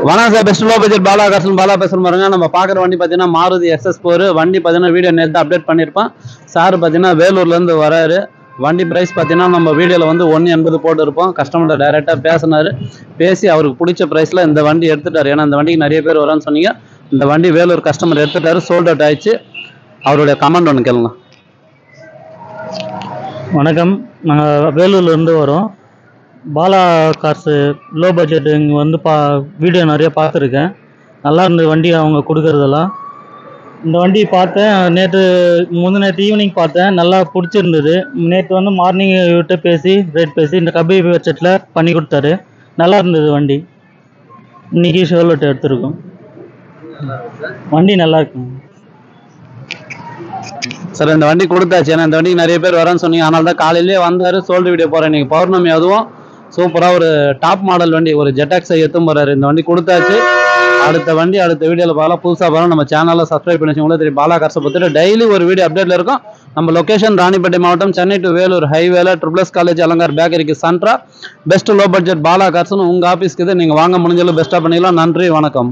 வணக்கம் sir, best low budget Bala காசன் பாலா பேசுகிற பாருங்க. நம்ம பார்க்குற வண்டி பார்த்தீங்கன்னா மாருதி XS4 வண்டி பார்த்தீங்கன்னா வீடியோ நேற்று அப்டேட் பண்ணியிருப்பான். சார் பார்த்தீங்கன்னா வேலூர்லேருந்து வராரு. வண்டி ப்ரைஸ் பார்த்தீங்கன்னா நம்ம வீடியோவில் வந்து 180 போட்டுருப்போம். கஸ்டமர்கிட்ட டைரெக்டாக பேசினார். பேசி அவருக்கு பிடிச்ச ப்ரைஸில் இந்த வண்டி எடுத்துட்டார். ஏன்னா இந்த வண்டிக்கு நிறைய பேர் வரான்னு சொன்னீங்க. இந்த வண்டி வேலூர் கஸ்டமர் எடுத்துட்டாரு, சோல்ட் அவுட் ஆயிடுச்சு. அவருடைய கமெண்ட் ஒன்று கேளுங்க. வணக்கம், நாங்கள் வேலூர்லேருந்து வரோம். பாலா கார்ஸு லோ பட்ஜெட் இங்கே வந்து வீடியோ நிறைய பார்த்துருக்கேன். நல்லா இருந்தது வண்டி அவங்க கொடுக்குறதெல்லாம். இந்த வண்டி பார்த்தேன் நேற்று ஈவினிங் பார்த்தேன், நல்லா பிடிச்சிருந்தது. நேற்று வந்து மார்னிங் விட்டு பேசி ரேட் பேசி இந்த கபி பட்ஜெட்டில் பண்ணி கொடுத்தாரு. நல்லா இருந்தது வண்டி. இன்றைக்கி ஷோலோட்டு எடுத்துருக்கோம். வண்டி நல்லா இருக்குங்க சார். இந்த வண்டி கொடுத்தாச்சு. ஏன்னா இந்த வண்டிக்கு நிறைய பேர் வரேன்னு சொன்னீங்க. அதனால தான் காலையிலேயே வந்தார். சோல்டு வீடியோ போகிறேன். இன்றைக்கி பௌர்ணமி, அதுவும் சூப்பராக ஒரு டாப் மாடல் வண்டி, ஒரு ஜெட்டாக்ஸை எடுத்து போகிறாரு. இந்த வண்டி கொடுத்தாச்சு. அடுத்த வண்டி அடுத்த வீடியோவில் பார்க்கலாம். புதுசாக பார்க்கலாம். நம்ம சேனலில் சப்ஸ்கிரைப் பண்ணி வச்சுக்கோங்களேன். தெரியும் பாலா கார்ஸை பற்றிட்டு டெய்லி ஒரு வீடியோ அப்டேட்டில் இருக்கும். நம்ம லொக்கேஷன் ராணிப்பேட்டை மாவட்டம், சென்னை டு வேலூர் ஹைவேல ட்ரிபிள்எஸ் காலேஜ் அலங்கார் பேக்கரிக்கு சென்ட்ரா. பெஸ்ட் லோ பட்ஜெட் பாலா கார்ஸ்னு உங்கள் ஆஃபீஸ்க்கு இது. நீங்கள் வாங்க முடிஞ்சாலும் பெஸ்ட்டாக பண்ணிக்கலாம். நன்றி, வணக்கம்.